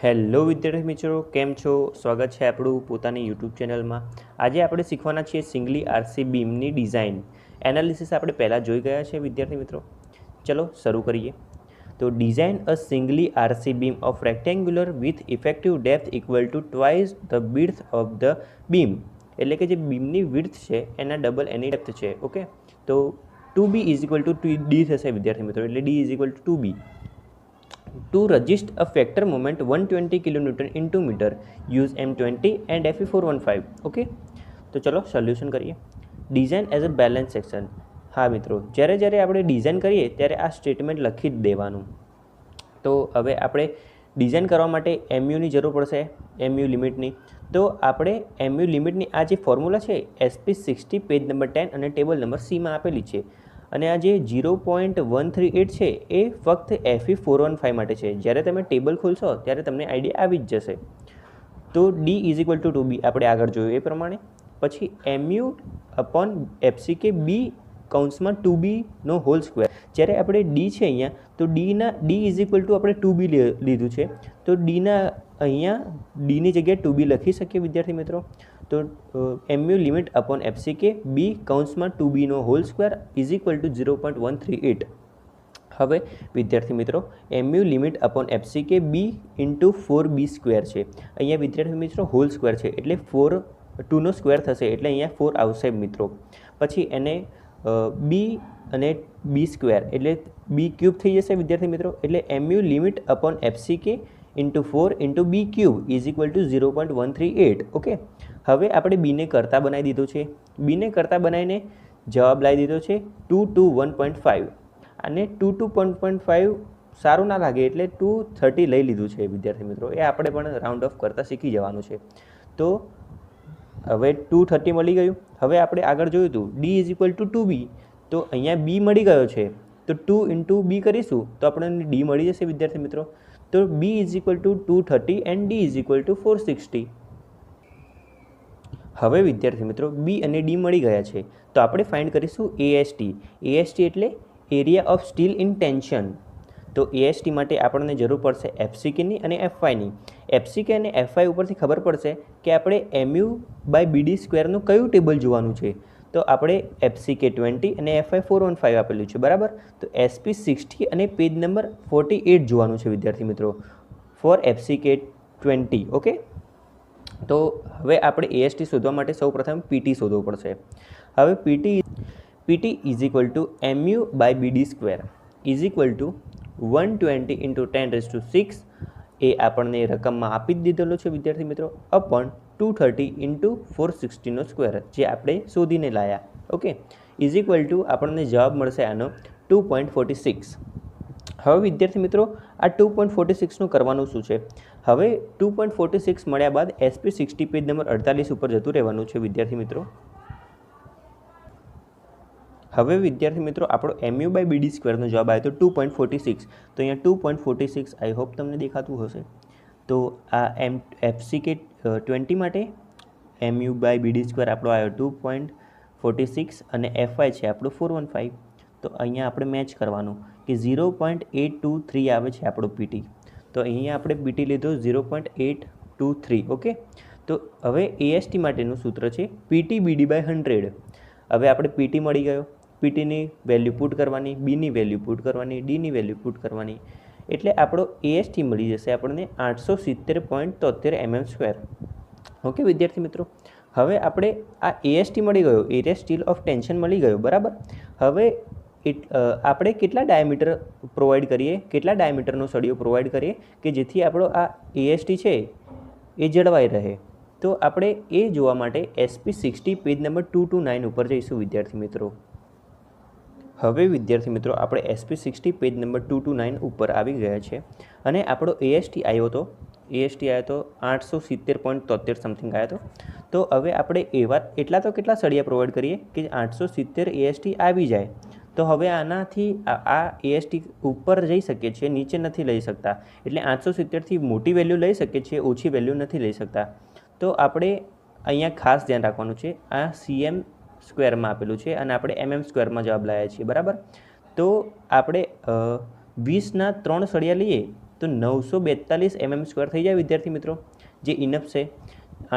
Hello વિદ્યાર્થી મિત્રો, કેમ છો? સ્વાગત છે આપણું પોતાની યુટ્યુબ ચેનલમાં. આજે આપણે શીખવાના છીએ સિંગલી આરસી બીમની ડિઝાઇન એનાલિસિસ આપણે પહેલાં જોઈ ગયા છે વિદ્યાર્થી મિત્રો. ચલો શરૂ કરીએ. તો design a singly RC beam of rectangular with effective depth equal to twice the width of the beam, એટલે કે જે બીમની વિડ્થ છે એના ડબલ એની ડેપ્થ છે. ઓકે, તો 2b is equal two D થશે વિદ્યાર્થી મિત્રો, એટલે D is equal two 2b. To resist a factor moment 120 kN into meter, use M20 and Fe415. Okay, તો ચલો સોલ્યુશન કરીએ. Design as a balance section. હા મિત્રો, જ્યારે આપણે ડિઝાઇન કરીએ ત્યારે આ સ્ટેટમેન્ટ લખી જ દેવાનું. તો હવે આપણે ડિઝાઇન કરવા માટે એમયુની જરૂર પડશે, એમયુ લિમિટની. તો આપણે એમયુ લિમિટની આ જે ફોર્મ્યુલા છે SP60 પેજ નંબર 10 અને ટેબલ નંબર સીમાં આપેલી છે. અને આ જે 0.138 છે એ ફક્ત Fe415 માટે છે. જ્યારે તમે ટેબલ ખોલશો ત્યારે તમને આઈડિયા આવી જ જશે. તો D is equal two 2b આપણે આગળ જોયું એ પ્રમાણે. પછી એમયુ અપોન એફસીકે બી કૌંસમાં 2bનો હોલ સ્ક્વેર. જ્યારે આપણે ડી છે અહીંયા, તો ડી ઇઝ ઇક્વલ ટુ આપણે 2b લીધું છે, તો ડીના અહીંયા ડીની જગ્યાએ 2b લખી શકીએ વિદ્યાર્થી મિત્રો. તો mu limit upon FCK B કૌંસમાં 2bનો whole square is equal to 0.138. હવે વિદ્યાર્થી મિત્રો, mu limit upon FCK B into 4b square છે. અહીંયા વિદ્યાર્થી મિત્રો હોલ સ્ક્વેર છે એટલે 2નો સ્ક્વેર થશે, એટલે અહીંયા 4 આવશે મિત્રો. પછી એને બી અને બી સ્ક્વેર એટલે બી ક્યુબ થઈ જશે વિદ્યાર્થી મિત્રો. એટલે MU limit upon FCK into 4 into B cube is equal to 0.138. Okay, હવે આપણે બીને કરતા બનાવી દીધું છે. બીને કરતા બનાવીને જવાબ લાવી દીધો છે 2 to 1.5. અને 2 to 1.5 સારું ના લાગે એટલે 230 લઈ લીધું છે વિદ્યાર્થી મિત્રો. એ આપણે પણ રાઉન્ડ ઓફ કરતાં શીખી જવાનું છે. તો હવે 230 મળી ગયું. હવે આપણે આગળ જોયું હતું D is equal two 2b, તો અહીંયા બી મળી ગયો છે, તો 2 ઇન્ટુ બી કરીશું તો આપણને ડી મળી જશે વિદ્યાર્થી મિત્રો. તો B is equal to 230 and D is equal to 460. હવે વિદ્યાર્થી મિત્રો બી અને ડી મળી ગયા છે, તો આપણે ફાઇન્ડ કરીશું એએસટી. એએસટી એટલે area of still in tension. તો એએસટી માટે આપણને જરૂર પડશે એફસીકેની અને એફવાયની. એફસીકે અને એફવાય ઉપરથી ખબર પડશે કે આપણે એમયુ બાય બીડી સ્ક્વેરનું કયું ટેબલ જોવાનું છે. તો આપણે એફસીકે 20 અને એફવાય 415 આપેલું છે બરાબર. તો SP60 અને પેજ નંબર 48 જોવાનું છે વિદ્યાર્થી મિત્રો ફોર એફસીકે 20. ઓકે, તો હવે આપણે એએસટી શોધવા માટે સૌપ્રથમ પીટી શોધવું પડશે. હવે PT is equal to MU by BD square is equal to 120 into 10⁶ એ આપણને રકમમાં આપી જ દીધેલો છે વિદ્યાર્થી મિત્રો, અપોન 230 ઇન્ટુ 460નો સ્ક્વેર જે આપણે શોધીને લાયા. ઓકે, ઇઝ ઇક્વલ ટુ આપણને જવાબ મળશે આનો 2.46. હવે વિદ્યાર્થી મિત્રો આ 2.46નું કરવાનું શું છે? હવે 2.46 મળ્યા બાદ SP60 પેજ નંબર 48 ઉપર જતું રહેવાનું છે વિદ્યાર્થી મિત્રો. હવે વિદ્યાર્થી મિત્રો આપણો એમયુ બાય બીડી સ્ક્વેરનો જવાબ આવ્યો તો 2.46. તો અહીંયા 2.46 આઈ હોપ તમને દેખાતું હશે. તો આ એફસીકે 20 માટે એમયુ બાય બીડી સ્ક્વેર આપણો આવ્યો 2.46 અને એફવાય છે આપણો 415. તો અહીંયા આપણે મેચ કરવાનું કે 0.823 આવે છે આપણો પીટી. તો અહીંયા આપણે પીટી લીધો 0.823. ઓકે, તો હવે એએસટી માટેનું સૂત્ર છે પીટી બીડી બાય 100. હવે આપણે પીટી મળી ગયો, પીટીની વેલ્યુ પુટ કરવાની, બીની વેલ્યુ પુટ કરવાની, ડીની વેલ્યુ પુટ કરવાની, એટલે આપણો એએસટી મળી જશે આપણને 870.73 mm². ઓકે વિદ્યાર્થી મિત્રો, હવે આપણે આ એએસટી મળી ગયો, એરિયા સ્ટીલ ઓફ ટેન્શન મળી ગયો બરાબર. હવે આપણે કેટલા ડાયામીટર પ્રોવાઈડ કરીએ, કેટલા ડાયામીટરનો સળિયો પ્રોવાઈડ કરીએ કે જેથી આપણો આ એએસટી છે એ જળવાઈ રહે. તો આપણે એ જોવા માટે SP60 પેજ નંબર 229 ઉપર જઈશું વિદ્યાર્થી મિત્રો. હવે વિદ્યાર્થી મિત્રો આપણે SP60 પેજ નંબર 229 ઉપર આવી ગયા છે અને આપણો એએસટી આવ્યો તો 870.73 સમથિંગ આવ્યો હતો. તો હવે આપણે એટલા તો કેટલા સળિયા પ્રોવાઈડ કરીએ કે 870 એએસટી આવી જાય. તો હવે આનાથી આ એએસટી ઉપર જઈ શકીએ છીએ, નીચે નથી લઈ શકતા. એટલે 870થી મોટી વેલ્યુ લઈ શકીએ છીએ, ઓછી વેલ્યુ નથી લઈ શકતા. તો આપણે અહીંયા ખાસ ધ્યાન રાખવાનું છે, આ CM સ્ક્વેરમાં આપેલું છે અને આપણે MM સ્ક્વેરમાં જવાબ લાવ્યા છીએ બરાબર. તો આપણે 20ના 3 સળિયા લઈએ તો 942 mm² થઈ જાય વિદ્યાર્થી મિત્રો, જે ઇનફ છે.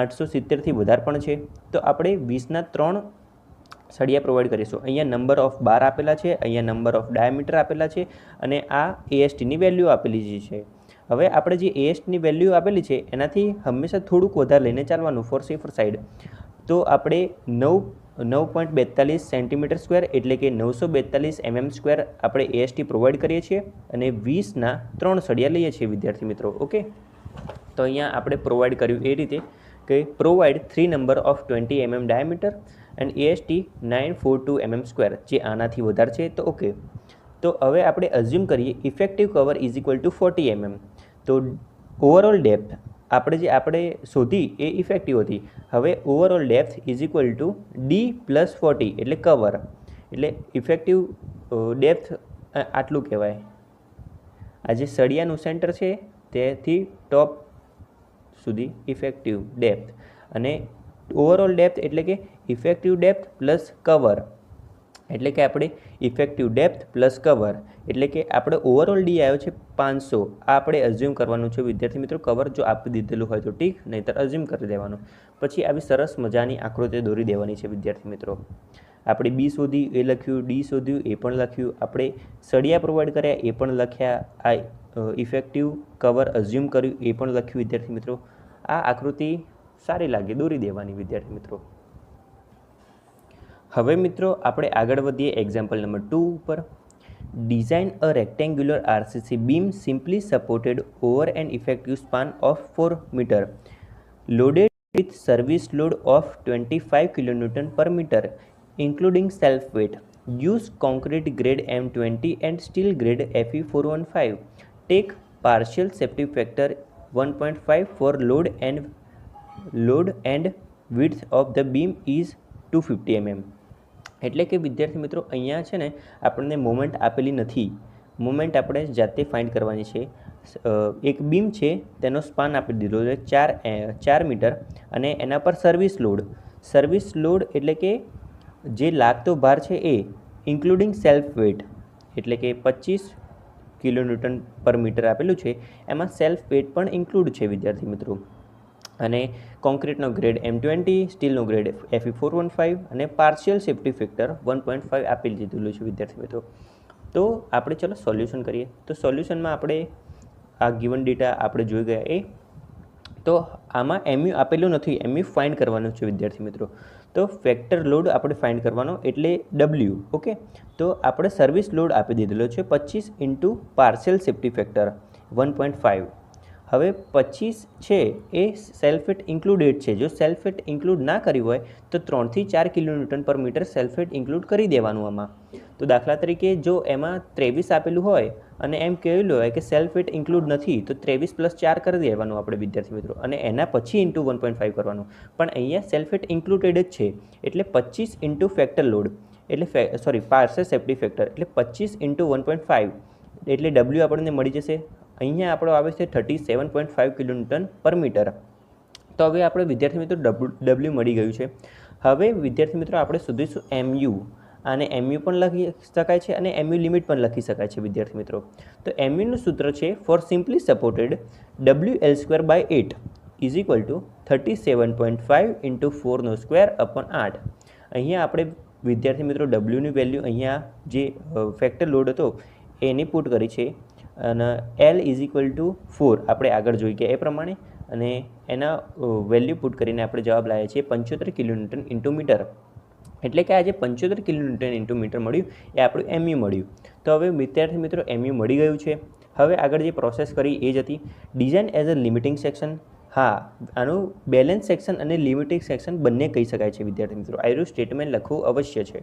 870થી વધારે પણ છે, તો આપણે 20ના 3 સળિયા પ્રોવાઈડ કરીશું. અહીંયા નંબર ઓફ બાર આપેલા છે, અહીંયા નંબર ઓફ ડાયામીટર આપેલા છે, અને આ ASTની વેલ્યુ આપેલી છે. હવે આપણે જે ASTની વેલ્યુ આપેલી છે એનાથી હંમેશા થોડુંક વધારે લઈને ચાલવાનું ફોર સેફર સાઈડ. તો આપણે 9.42 cm² એટલે કે 942 mm² આપણે AST પ્રોવાઈડ કરીએ છીએ, અને 20ના 3 સળિયા લઈએ છીએ વિદ્યાર્થી મિત્રો. ઓકે, તો અહીંયા આપણે પ્રોવાઈડ કર્યું એ રીતે કે provide 3 number of 20 mm diameter and AST 942 mm², જે આનાથી વધારે છે તો ઓકે. તો હવે આપણે અઝ્યુમ કરીએ effective cover is equal two 40 mm. તો ઓવરઓલ ડેપ્થ આપણે શોધી એ ઇફેક્ટિવ હતી. હવે overall depth is equal two D+40 એટલે કવર, એટલે ઇફેક્ટિવ ડેપ્થ આટલું કહેવાય. આ જે સળિયાનું સેન્ટર છે તેથી ટોપ સુધી ઇફેક્ટિવ ડેપ્થ, અને ઓવરઓલ ડેપ્થ એટલે કે ઇફેક્ટિવ ડેપ્થ પ્લસ કવર, એટલે કે આપણે ઇફેક્ટિવ ડેપ્થ પ્લસ કવર એટલે કે આપણે ઓવરઓલ ડી આવ્યો છે 500. આ આપણે અઝ્યુમ કરવાનું છે વિદ્યાર્થી મિત્રો. કવર જો આપી દીધેલું હોય તો ઠીક, નહીંતર અઝ્યુમ કરી દેવાનું. પછી આવી સરસ મજાની આકૃતિ દોરી દેવાની છે વિદ્યાર્થી મિત્રો. આપણે બી શોધ્યું એ લખ્યું, ડી શોધ્યું એ પણ લખ્યું, આપણે સળિયા પ્રોવાઈડ કર્યા એ પણ લખ્યા, આ ઇફેક્ટિવ કવર અઝ્યુમ કર્યું એ પણ લખ્યું વિદ્યાર્થી મિત્રો. આ આકૃતિ સારી લાગે દોરી દેવાની વિદ્યાર્થી મિત્રો. હવે મિત્રો આપણે આગળ વધીએ એક્ઝામ્પલ નંબર 2 ઉપર. Design a rectangular RCC beam simply supported over an effective span of 4 metre loaded with service load of 25 kN/m including self weight. Use concrete grade M20 and steel grade Fe415. Take partial safety factor 1.5 for load and width of the beam is 250 mm. એટલે કે વિદ્યાર્થી મિત્રો અહીંયા છે ને આપણને moment આપેલી નથી. મોમેન્ટ આપણે જાતે ફાઇન્ડ કરવાની છે. એક બીમ છે તેનો સ્પાન આપી દીધો છે 4 મીટર, અને એના પર સર્વિસ લોડ એટલે કે જે લાગતો ભાર છે એ ઇન્ક્લુડિંગ સેલ્ફ વેટ એટલે કે 25 kN/m આપેલું છે, એમાં સેલ્ફ વેટ પણ ઇન્ક્લુડ છે વિદ્યાર્થી મિત્રો. અને કોન્ક્રીટનો ગ્રેડ M20, સ્ટીલનો ગ્રેડ Fe415 અને પાર્શિયલ સેફ્ટી ફેક્ટર 1.5 આપી દીધેલું છે વિદ્યાર્થી મિત્રો. તો આપણે ચલો સોલ્યુશન કરીએ. તો સોલ્યુશનમાં આપણે આ ગિવન ડેટા આપણે જોઈ ગયા એ. તો આમાં MU આપેલું નથી, MU ફાઇન્ડ કરવાનું છે વિદ્યાર્થી મિત્રો. તો ફેક્ટર લોડ આપણે ફાઇન્ડ કરવાનો એટલે W. ઓકે, તો આપણે સર્વિસ લોડ આપી દીધેલો છે 25 × પાર્શિયલ સેફ્ટી ફેક્ટર 1.5. હવે 25 છે એ સેલ્ફેટ ઇન્ક્લુડેડ છે. જો સેલ્ફેટ ઇન્ક્લુડ ના કર્યું હોય તો 3 થી 4 kN/m સેલ્ફેટ ઇન્ક્લુડ કરી દેવાનું આમાં. તો દાખલા તરીકે જો એમાં 23 આપેલું હોય અને એમ કહેલું હોય કે સેલ્ફેટ ઇન્ક્લુડ નથી, તો 23 + 4 કરી દેવાનું આપણે વિદ્યાર્થી મિત્રો, અને એના પછી × 1.5 કરવાનું. પણ અહીંયા સેલ્ફેટ ઇન્ક્લુડેડ જ છે એટલે 25 × ફેક્ટર લોડ એટલે પાર્શિયલ સેફ્ટી ફેક્ટર એટલે 25 × 1.5 એટલે W આપણને મળી જશે. અહીંયા આપણો આવે છે 37.5 kN/m. તો હવે આપણે વિદ્યાર્થી મિત્રો W મળી ગયું છે. હવે વિદ્યાર્થી મિત્રો આપણે શોધીશું MU. આને MU પણ લખી શકાય છે અને MU લિમિટ પણ લખી શકાય છે વિદ્યાર્થી મિત્રો. તો MUનું સૂત્ર છે for simply supported WL²/8 is equal to 37.5 × 4² / 8. અહીંયા આપણે વિદ્યાર્થી મિત્રો Wની વેલ્યુ અહીંયા જે ફેક્ટર લોડ હતો એની પુટ કરી છે, અને L ઇઝ ઇક્વલ ટુ 4 આપણે આગળ જોઈ ગયા એ પ્રમાણે, અને એના વેલ્યુ પુટ કરીને આપણે જવાબ લાવ્યા છીએ 75 kN/m. એટલે કે આ જે 75 kN/m મળ્યું એ આપણું MU મળ્યું. તો હવે વિદ્યાર્થી મિત્રો MU મળી ગયું છે. હવે આગળ જે પ્રોસેસ કરી એ જ હતી design as a limiting section. હા, આનું બેલેન્સ સેક્શન અને લિમિટિંગ સેક્શન બંને કહી શકાય છે વિદ્યાર્થી મિત્રો. આનું સ્ટેટમેન્ટ લખવું અવશ્ય છે.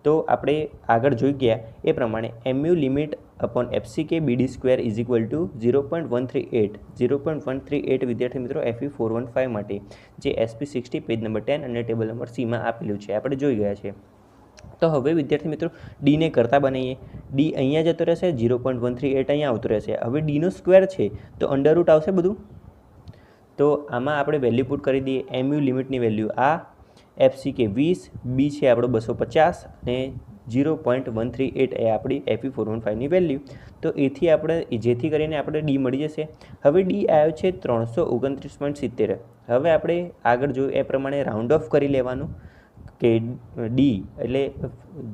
તો આપણે આગળ જોઈ ગયા એ પ્રમાણે MU limit upon FCK BD² is equal to 0.138 વિદ્યાર્થી મિત્રો Fe415 માટે, જે SP60 પેજ નંબર 10 અને ટેબલ નંબર C-માં આપેલું છે, આપણે જોઈ ગયા છે. તો હવે વિદ્યાર્થી મિત્રો ડીને કરતા બનાવીએ. ડી અહીંયા જતો રહેશે, 0.138 અહીંયા આવતો રહેશે. હવે ડીનો સ્ક્વેર છે તો અંડરરૂટ આવશે બધું. તો આમાં આપણે વેલ્યુ પુટ કરી દઈએ. MU લિમિટની વેલ્યુ આ FCK 20, B છે આપણો 250 અને 0.138 એ આપણી Fe415ની વેલ્યુ. તો એથી આપણે જેથી કરીને આપણે ડી મળી જશે. હવે ડી આવ્યો છે 329.70. હવે આપણે આગળ જોયું એ પ્રમાણે રાઉન્ડ ઓફ કરી લેવાનું કે ડી એટલે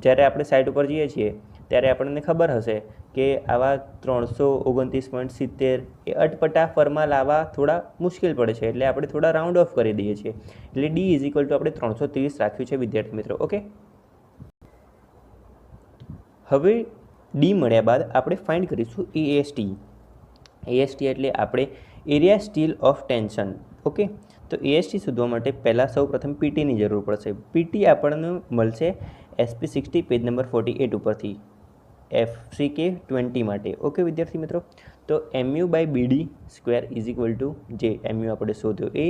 જ્યારે આપણે સાઇટ ઉપર જઈએ છીએ ત્યારે આપણને ખબર હશે કે આવા 329.70 એ અટપટા ફરમાં લાવવા થોડા મુશ્કેલ પડે છે, એટલે આપણે થોડા રાઉન્ડ ઓફ કરી દઈએ છીએ. એટલે ડી ઇઝ ઇક્વલ ટુ આપણે 330 રાખ્યું છે વિદ્યાર્થી મિત્રો. ઓકે, હવે ડી મળ્યા બાદ આપણે ફાઇન્ડ કરીશું એએસટી. એએસટી એટલે આપણે area steel of tension. Okay, તો એએસટી શોધવા માટે પહેલાં સૌપ્રથમ પીટીની જરૂર પડશે. પીટી આપણને મળશે SP60 પેજ નંબર 48 ઉપરથી FCK 20 માટે. ઓકે વિદ્યાર્થી મિત્રો, તો MU/BD square is equal two જે MU આપણે શોધ્યો એ,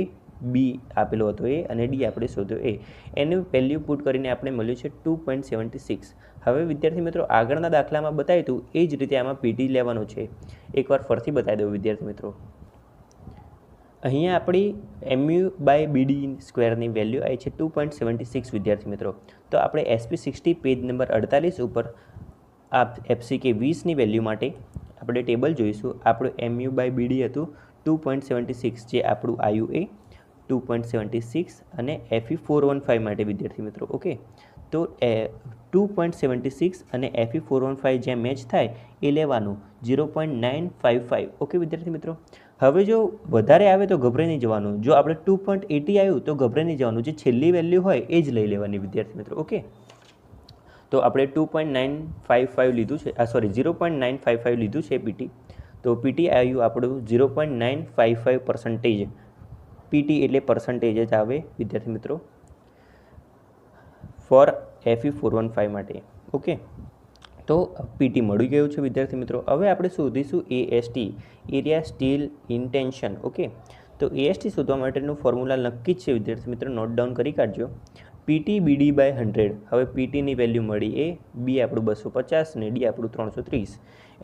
બી આપેલો હતો એ અને ડી આપણે શોધ્યો એ, એનું વેલ્યુ પુટ કરીને આપણે મળ્યું છે 2.76. હવે વિદ્યાર્થી મિત્રો આગળના દાખલામાં બતાવ્યું હતું એ જ રીતે આમાં પીટી લેવાનું છે. એકવાર ફરીથી બતાવી દઉં વિદ્યાર્થી મિત્રો. અહીંયા આપણી MU/BD સ્ક્વેરની વેલ્યુ આવી છે 2.76 વિદ્યાર્થી મિત્રો. તો આપણે SP60 પેજ નંબર 48 ઉપર આ FCK 20ની વેલ્યુ માટે આપણે ટેબલ જોઈશું. આપણું MU/BD હતું 2.76 જે આપણું આવ્યું એ 2.76 અને Fe415 માટે વિદ્યાર્થી મિત્રો. ઓકે, તો 2.76 અને Fe415 જ્યાં મેચ થાય એ લેવાનું 0.955. ઓકે વિદ્યાર્થી મિત્રો, હવે જો વધારે આવે તો ગભરાઈ નહીં જવાનું. જો આપણે 2.80 આવ્યું તો ગભરાઈ નહીં જવાનું. જે છેલ્લી વેલ્યુ હોય એ જ લઈ લેવાની વિદ્યાર્થી મિત્રો. ઓકે, તો આપણે 2.955 લીધું છે, 0.955 લીધું છે પીટી. તો પીટી આવ્યું આપણું 0.955%. પીટી એટલે પર્સન્ટેજ જ આવે વિદ્યાર્થી મિત્રો ફોર Fe415 માટે. ઓકે, તો પીટી મળી ગયું છે વિદ્યાર્થી મિત્રો. હવે આપણે શોધીશું એએસટી, એરિયા સ્ટીલ ઇન્ટેન્શન. ઓકે, તો એએસટી શોધવા માટેનું ફોર્મ્યુલા નક્કી જ છે વિદ્યાર્થી મિત્રો, નોટ ડાઉન કરી કાઢજો. PT/BD/100. હવે પીટીની વેલ્યુ મળી એ, બી આપણું 250 અને ડી આપણું 330.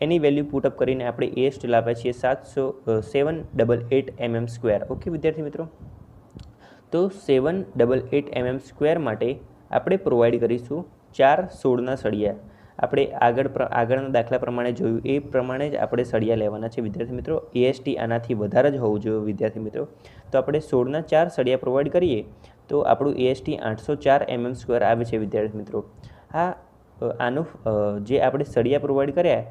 એની વેલ્યુ પુટઅપ કરીને આપણે એએસટી લાવ્યા છીએ 788 mm². ઓકે વિદ્યાર્થી મિત્રો, તો 788 mm² માટે આપણે પ્રોવાઈડ કરીશું 4 16ના સળિયા. આપણે આગળના દાખલા પ્રમાણે જોયું એ પ્રમાણે જ આપણે સળિયા લેવાના છે વિદ્યાર્થી મિત્રો. એએસટી આનાથી વધારે જ હોવું જોઈએ વિદ્યાર્થી મિત્રો. તો આપણે 16ના 4 સળિયા પ્રોવાઈડ કરીએ તો આપણું એએસટી 804 mm² આવે છે વિદ્યાર્થી મિત્રો. આનું જે આપણે સળિયા પ્રોવાઈડ કર્યા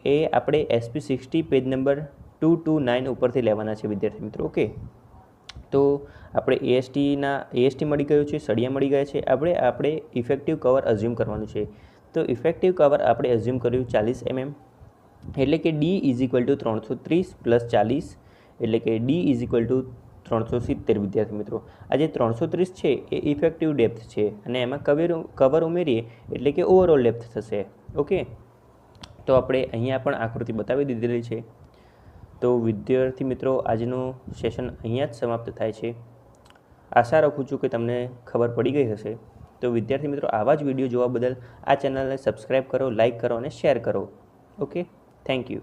એ આપણે SP60 પેજ નંબર 229 ઉપરથી લેવાના છે વિદ્યાર્થી મિત્રો. ઓકે, તો આપણે એએસટી મળી ગયું છે, સળિયા મળી ગયા છે. આપણે ઇફેક્ટિવ કવર અઝ્યુમ કરવાનું છે. તો ઇફેક્ટિવ કવર આપણે અઝ્યુમ કર્યું 40 mm, એટલે કે ડી ઇઝ ઇક્વલ ટુ 330 + 40, એટલે કે ડી ઇઝ ઇક્વલ ટુ 370 વિદ્યાર્થી મિત્રો. આ જે 330 છે એ ઇફેક્ટિવ ડેપ્થ છે અને એમાં કવર ઉમેરીએ એટલે કે ઓવરઓલ ડેપ્થ થશે. ઓકે, તો આપણે અહીંયા પણ આકૃતિ બતાવી દીધેલી છે. તો વિદ્યાર્થી મિત્રો આજનું સેશન અહીંયા જ સમાપ્ત થાય છે. આશા રાખું છું કે તમને ખબર પડી ગઈ હશે. તો વિદ્યાર્થી મિત્રો આવા જ વિડીયો જોવા બદલ આ ચેનલને સબસ્ક્રાઈબ કરો, લાઇક કરો અને શેર કરો. Okay, thank you.